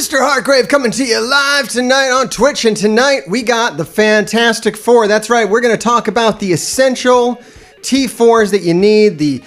Mr. Hargrave coming to you live tonight on Twitch, and tonight we got the Fantastic Four. That's right, we're going to talk about the essential T4s that you need, the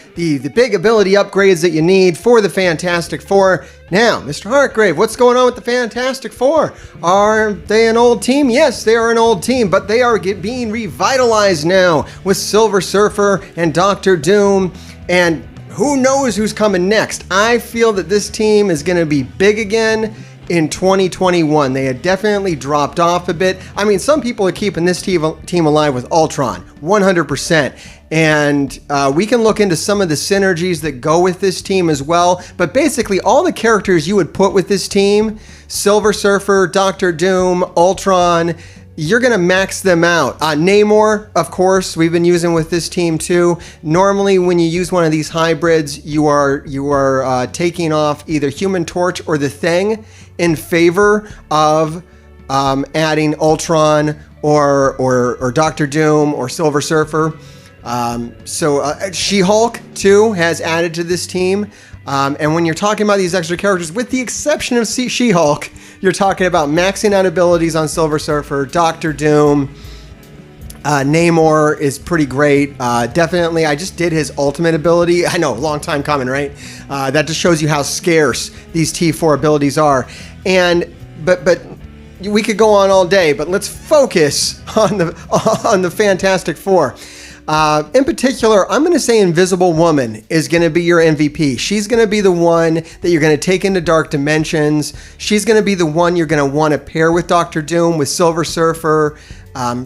big ability upgrades that you need for the Fantastic Four. Now, Mr. Hargrave, what's going on with the Fantastic Four? Are they an old team? Yes, they are an old team, but they are being revitalized now with Silver Surfer and Doctor Doom, and who knows who's coming next. I feel that this team is going to be big again in 2021. They had definitely dropped off a bit. I mean, some people are keeping this team alive with Ultron, 100%. And we can look into some of the synergies that go with this team as well. But basically, all the characters you would put with this team, Silver Surfer, Doctor Doom, Ultron, you're going to max them out. Namor, of course, we've been using with this team too. Normally, when you use one of these hybrids, you are taking off either Human Torch or the Thing in favor of adding Ultron or Doctor Doom or Silver Surfer. She-Hulk too has added to this team. And when you're talking about these extra characters, with the exception of She-Hulk, you're talking about maxing out abilities on Silver Surfer, Doctor Doom. Namor is pretty great. Definitely, I just did his ultimate ability. I know, long time coming, right? That just shows you how scarce these T4 abilities are. But we could go on all day, but let's focus on the Fantastic Four. In particular, I'm going to say Invisible Woman is going to be your MVP. She's going to be the one that you're going to take into Dark Dimensions. She's going to be the one you're going to want to pair with Doctor Doom, with Silver Surfer.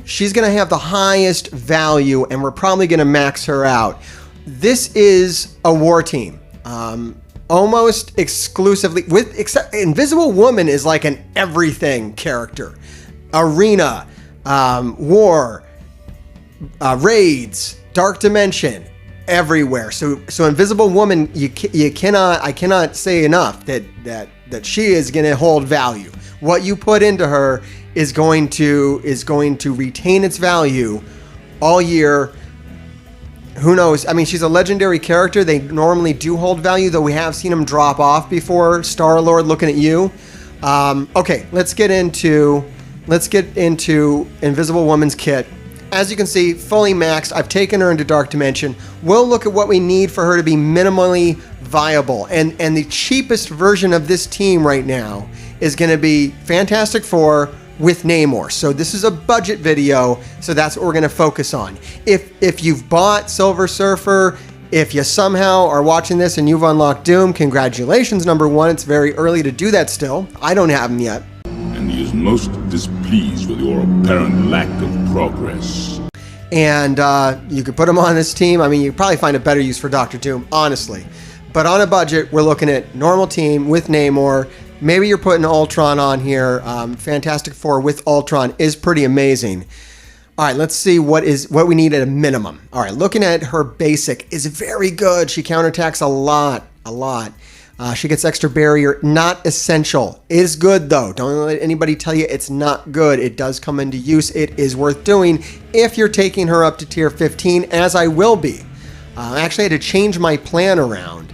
She's going to have the highest value, and we're probably going to max her out. This is a war team. Almost exclusively, except Invisible Woman is like an everything character. Arena, war, raids, Dark Dimension, everywhere. So Invisible Woman, I cannot say enough that she is going to hold value. What you put into her is going to retain its value all year. Who knows? I mean, she's a legendary character. They normally do hold value, though we have seen them drop off before. Star-Lord, looking at you. Okay, let's get into Invisible Woman's kit. As you can see, fully maxed. I've taken her into Dark Dimension. We'll look at what we need for her to be minimally viable. And the cheapest version of this team right now is going to be Fantastic Four with Namor. So this is a budget video, so that's what we're going to focus on. If you've bought Silver Surfer, if you somehow are watching this and you've unlocked Doom, congratulations, number one. It's very early to do that still. I don't have him yet. And he is most displeased with your apparent lack of progress. And you could put him on this team. I mean, you could probably find a better use for Doctor Doom, honestly. But on a budget, we're looking at normal team with Namor. Maybe you're putting Ultron on here. Fantastic Four with Ultron is pretty amazing. All right, let's see what we need at a minimum. All right, looking at her basic is very good. She counterattacks a lot. She gets extra barrier, not essential. Is good though. Don't let anybody tell you it's not good. It does come into use. It is worth doing if you're taking her up to tier 15, as I will be. I actually had to change my plan around,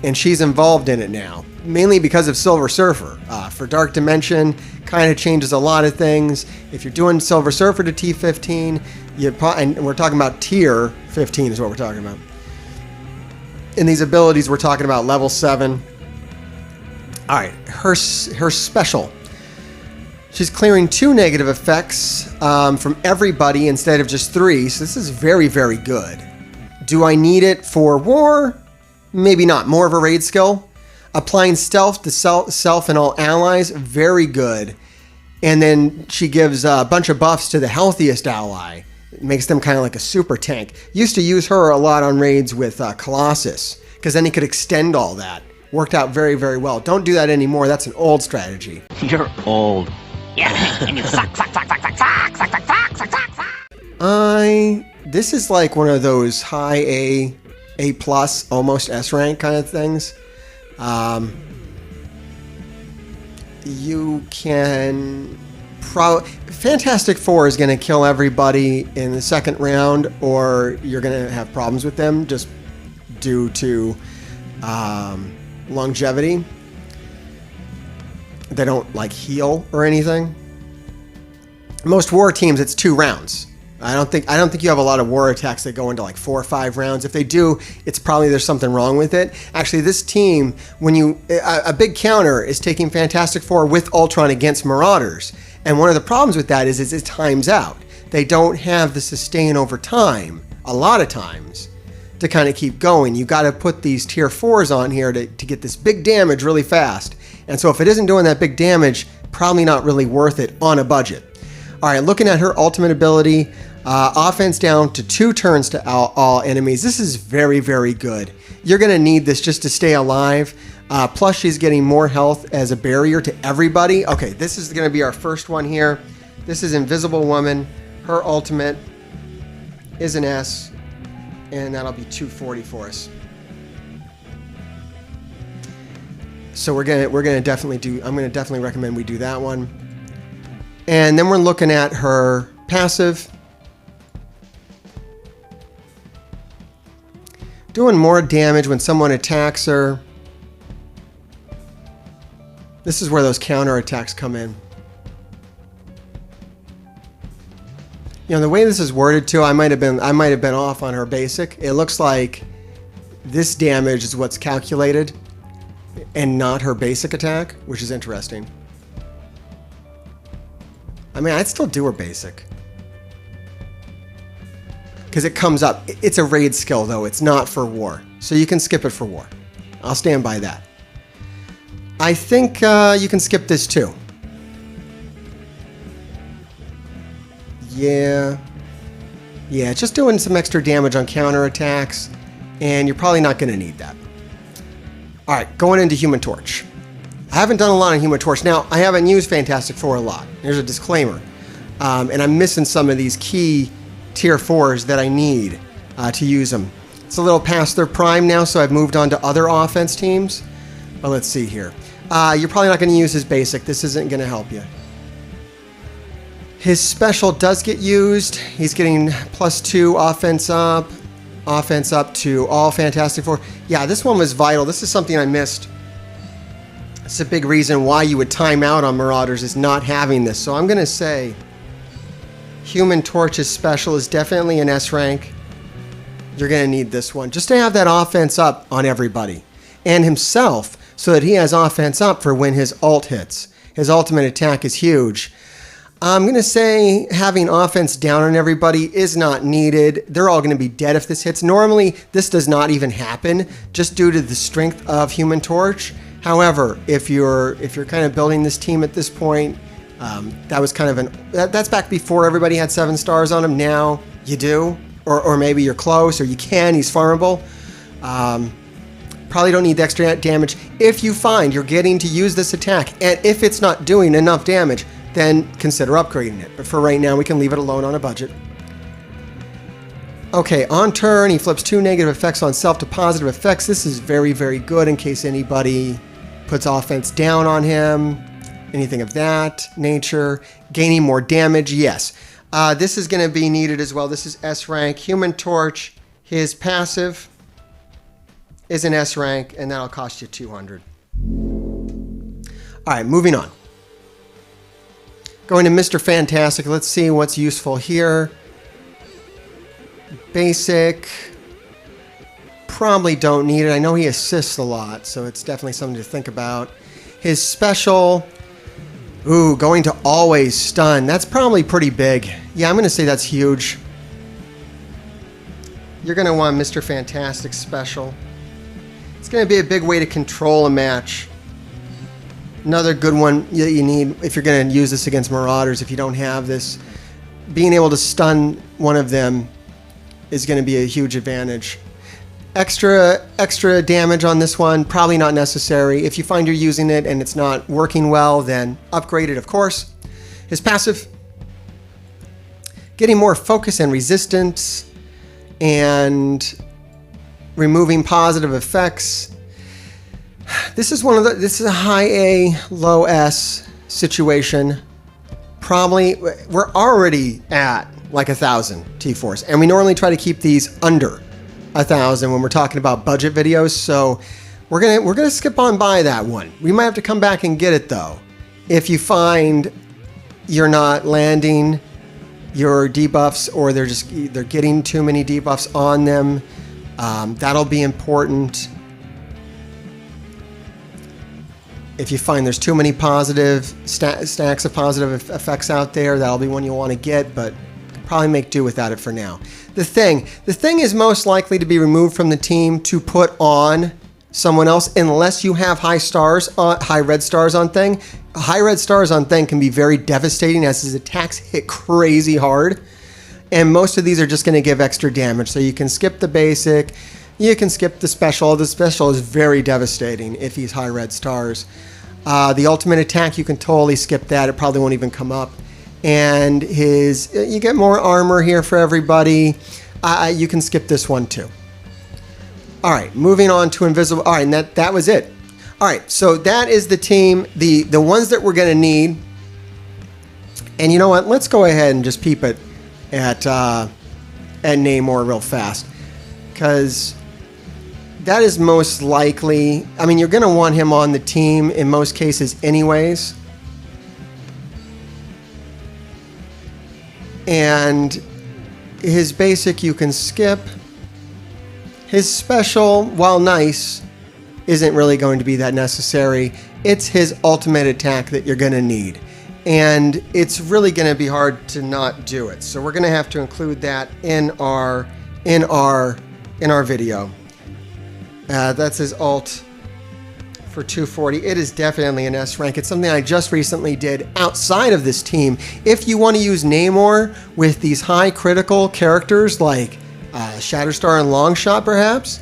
and she's involved in it now, mainly because of Silver Surfer. For Dark Dimension, kind of changes a lot of things. If you're doing Silver Surfer to T15, and we're talking about tier 15 is what we're talking about. In these abilities, we're talking about level 7. All right, her special. She's clearing 2 negative effects from everybody instead of just 3. So this is very, very good. Do I need it for war? Maybe not. More of a raid skill. Applying stealth to self and all allies. Very good. And then she gives a bunch of buffs to the healthiest ally. It makes them kind of like a super tank. Used to use her a lot on raids with Colossus, because then he could extend all that. Worked out very, very well. Don't do that anymore. That's an old strategy. You're old. Yeah, and you suck. This is like one of those high A+, almost S rank kind of things. You can Fantastic Four is going to kill everybody in the second round, or you're going to have problems with them just due to longevity. They don't like heal or anything. Most war teams, it's 2 rounds. I don't think you have a lot of war attacks that go into like 4 or 5 rounds. If they do, it's probably there's something wrong with it. Actually, this team, a big counter is taking Fantastic Four with Ultron against Marauders. And one of the problems with that is it times out. They don't have the sustain over time, a lot of times, to kind of keep going. You got to put these tier 4s on here to get this big damage really fast. And so if it isn't doing that big damage, probably not really worth it on a budget. All right, looking at her ultimate ability, offense down to 2 turns to all enemies. This is very, very good. You're going to need this just to stay alive. Plus, she's getting more health as a barrier to everybody. Okay, this is going to be our first one here. This is Invisible Woman. Her ultimate is an S, and that'll be 240 for us. So we're gonna definitely do. I'm gonna definitely recommend we do that one. And then we're looking at her passive. Doing more damage when someone attacks her. This is where those counter attacks come in. You know, the way this is worded too, I might have been off on her basic. It looks like this damage is what's calculated and not her basic attack, which is interesting. I mean, I'd still do her basic. Because it comes up. It's a raid skill, though. It's not for war. So you can skip it for war. I'll stand by that. I think you can skip this, too. Yeah. Yeah, it's just doing some extra damage on counterattacks. And you're probably not going to need that. All right, going into Human Torch. I haven't done a lot on Human Torch. Now, I haven't used Fantastic Four a lot. There's a disclaimer. And I'm missing some of these key tier 4s that I need to use them. It's a little past their prime now, so I've moved on to other offense teams. But let's see here. You're probably not going to use his basic. This isn't going to help you. His special does get used. He's getting +2 offense up to all Fantastic Four. Yeah, this one was vital. This is something I missed. It's a big reason why you would time out on Marauders is not having this. So I'm going to say Human Torch's special is definitely an S rank. You're going to need this one just to have that offense up on everybody and himself so that he has offense up for when his ult hits. His ultimate attack is huge. I'm going to say having offense down on everybody is not needed. They're all going to be dead if this hits. Normally, this does not even happen just due to the strength of Human Torch. However, if you're kind of building this team at this point, that was kind of that's back before everybody had 7 stars on him. Now you do, or maybe you're close, or you can. He's farmable. Probably don't need the extra damage. If you find you're getting to use this attack, and if it's not doing enough damage, then consider upgrading it. But for right now, we can leave it alone on a budget. Okay, on turn, he flips 2 negative effects on self to positive effects. This is very, very good in case anybody puts offense down on him. Anything of that nature. Gaining more damage, yes. This is going to be needed as well. This is S rank. Human Torch, his passive is an S rank, and that'll cost you 200. All right, moving on. Going to Mr. Fantastic. Let's see what's useful here. Basic. Probably don't need it. I know he assists a lot, so it's definitely something to think about. His special. Ooh, going to always stun. That's probably pretty big. Yeah, I'm going to say that's huge. You're going to want Mr. Fantastic special. It's going to be a big way to control a match. Another good one that you need if you're going to use this against Marauders, if you don't have this, being able to stun one of them is going to be a huge advantage. Extra damage on this one, probably not necessary. If you find you're using it and it's not working well, then upgrade it, of course. His passive, getting more focus and resistance, and removing positive effects. This is this is a high A, low S situation. Probably, we're already at like 1,000 T4s, and we normally try to keep these under 1,000 when we're talking about budget videos. So we're gonna skip on by that one. We might have to come back and get it though. If you find you're not landing your debuffs, or they're getting too many debuffs on them, that'll be important. If you find there's too many positive stacks of positive effects out there, that'll be one you'll want to get, but probably make do without it for now. The thing is most likely to be removed from the team to put on someone else, unless you have high red stars on thing. High red stars on thing can be very devastating, as his attacks hit crazy hard, and most of these are just going to give extra damage. So you can skip the basic, you can skip the special. The special is very devastating if he's high red stars. The ultimate attack, you can totally skip that. It probably won't even come up. And you get more armor here for everybody. You can skip this one too. All right, moving on to invisible. All right, and that was it. All right, so that is the team, the ones that we're going to need. And you know what? Let's go ahead and just peep it at Namor real fast, because that is most likely. I mean, you're going to want him on the team in most cases anyways. And his basic you can skip. His special, while nice, isn't really going to be that necessary. It's his ultimate attack that you're going to need. And it's really going to be hard to not do it. So we're going to have to include that in our video. That's his ult for 240. It is definitely an S rank. It's something I just recently did outside of this team. If you want to use Namor with these high critical characters like Shatterstar and Longshot, perhaps,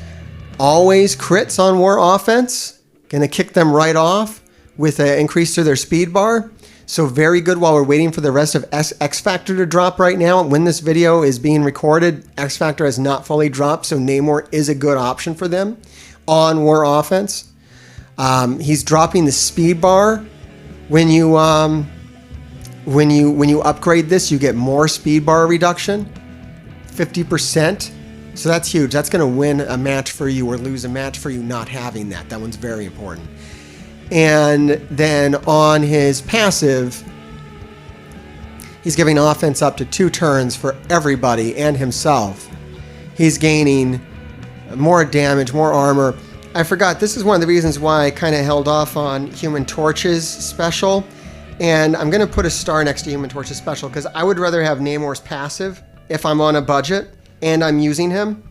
always crits on war offense, gonna kick them right off with an increase to their speed bar. So very good while we're waiting for the rest of X Factor to drop right now. When this video is being recorded, X Factor has not fully dropped, so Namor is a good option for them on war offense. He's dropping the speed bar. When you upgrade this, you get more speed bar reduction, 50%. So that's huge. That's going to win a match for you or lose a match for you not having that. That one's very important. And then on his passive, he's giving offense up to 2 turns for everybody and himself. He's gaining more damage, more armor. I forgot, this is one of the reasons why I kind of held off on Human Torch's special. And I'm going to put a star next to Human Torch's special because I would rather have Namor's passive if I'm on a budget and I'm using him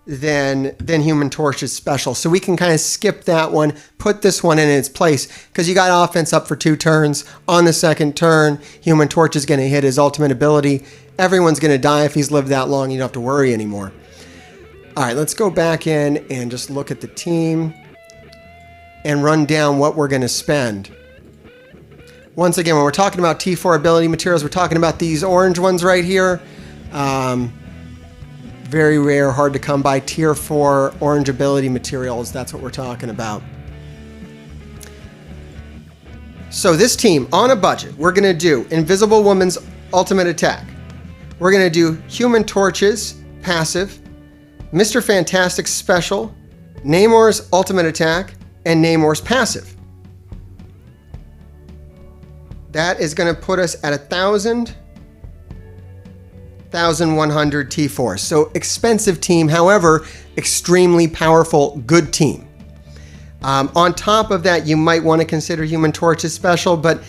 than Human Torch's special. So we can kind of skip that one, put this one in its place, because you got offense up for 2 turns. On the second turn, Human Torch is going to hit his ultimate ability. Everyone's going to die if he's lived that long. You don't have to worry anymore. All right, let's go back in and just look at the team and run down what we're going to spend. Once again, when we're talking about T4 ability materials, we're talking about these orange ones right here. Very rare, hard to come by tier 4 orange ability materials. That's what we're talking about. So this team, on a budget, we're going to do Invisible Woman's ultimate attack. We're going to do Human Torch's passive, Mr. Fantastic's special, Namor's ultimate attack, and Namor's passive. That is going to put us at 1,100 T4. So expensive team, however, extremely powerful, good team. On top of that, you might want to consider Human Torch's special, but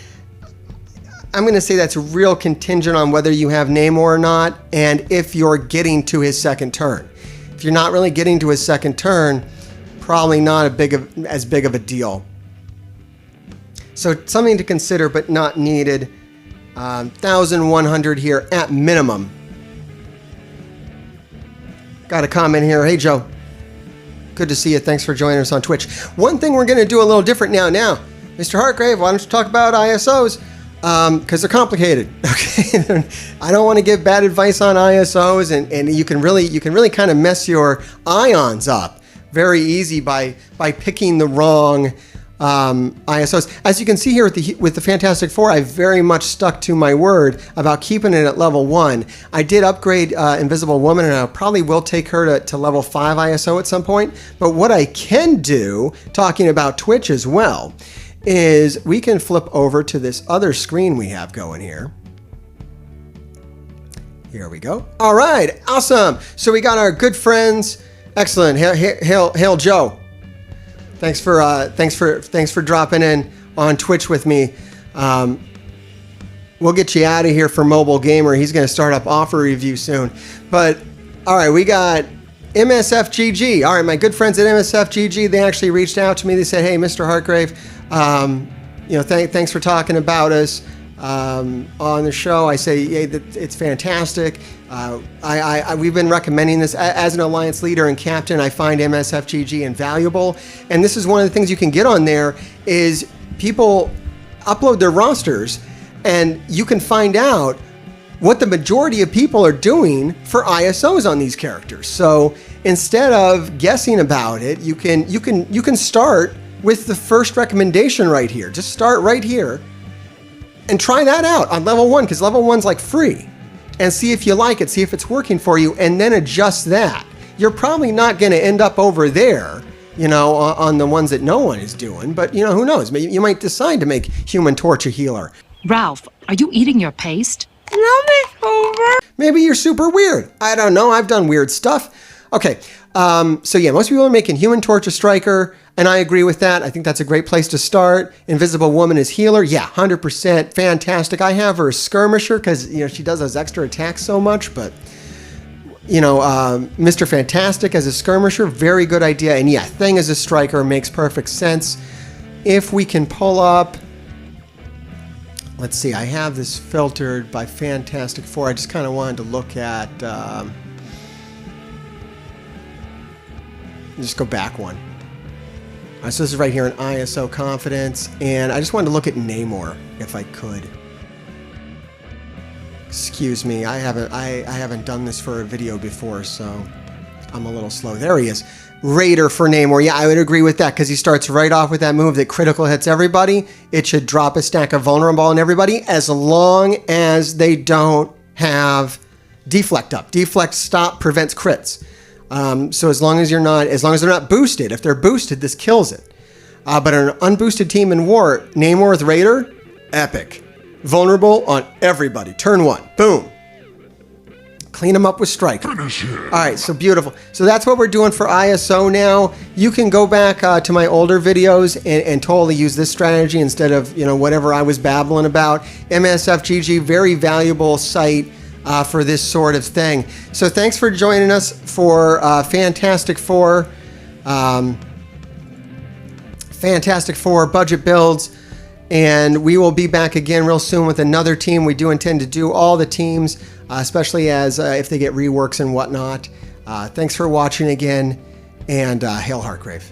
I'm going to say that's real contingent on whether you have Namor or not, and if you're getting to his second turn. If you're not really getting to his second turn, probably not as big of a deal. So something to consider, but not needed. 1,100 here at minimum. Got a comment here. Hey, Joe. Good to see you. Thanks for joining us on Twitch. One thing we're going to do a little different now. Mr. Hartgrave, why don't you talk about ISOs? Because they're complicated. Okay, I don't want to give bad advice on ISOs, and you can really kind of mess your ions up very easy by picking the wrong ISOs. As you can see here with the Fantastic Four, I very much stuck to my word about keeping it at level 1. I did upgrade Invisible Woman, and I probably will take her to level 5 ISO at some point. But what I can do, talking about Twitch as well, is we can flip over to this other screen we have going here. Here we go. All right, awesome. So we got our good friends. Excellent. Hail Joe. Thanks for dropping in on Twitch with me. We'll get you out of here for Mobile Gamer. He's going to start up offer review soon. But all right, we got MSFGG. All right, my good friends at MSFGG, they actually reached out to me. They said, "Hey, Mr. Hartgrave, thanks for talking about us on the show." I say, "Yeah, it's fantastic. We've been recommending this as an alliance leader and captain. I find MSFGG invaluable, and this is one of the things you can get on there is people upload their rosters, and you can find out what the majority of people are doing for ISOs on these characters. So instead of guessing about it, you can start with the first recommendation right here. Just start right here and try that out on level 1, because level 1's like free, and see if you like it, see if it's working for you, and then adjust that. You're probably not going to end up over there, on the ones that no one is doing, but who knows? Maybe you might decide to make Human Torch a healer. Ralph, are you eating your paste? Maybe you're super weird. I don't know. I've done weird stuff. Okay. So yeah, most people are making Human Torch a striker, and I agree with that. I think that's a great place to start. Invisible Woman is healer. Yeah, 100%. Fantastic. I have her as skirmisher because, she does those extra attacks so much, but Mr. Fantastic as a skirmisher, very good idea. And yeah, Thing as a striker makes perfect sense. If we can pull up, let's see, I have this filtered by Fantastic Four. I just kind of wanted to look at, just go back one. So this is right here in ISO Confidence, and I just wanted to look at Namor if I could. Excuse me, I haven't done this for a video before, so I'm a little slow. There he is. Raider for Namor. Yeah, I would agree with that because he starts right off with that move that critical hits everybody. It should drop a stack of vulnerable on everybody as long as they don't have deflect up. Deflect stop prevents crits. So as long as they're not boosted, if they're boosted, this kills it. But an unboosted team in war, Namor with Raider, epic. Vulnerable on everybody. Turn 1. Boom. Clean them up with Strike. All right, so beautiful. So that's what we're doing for ISO now. You can go back to my older videos and totally use this strategy instead of whatever I was babbling about. MSFGG, very valuable site for this sort of thing. So thanks for joining us for Fantastic Four. Fantastic Four budget builds. And we will be back again real soon with another team. We do intend to do all the teams, especially as if they get reworks and whatnot. Thanks for watching again, and hail Hartgrave.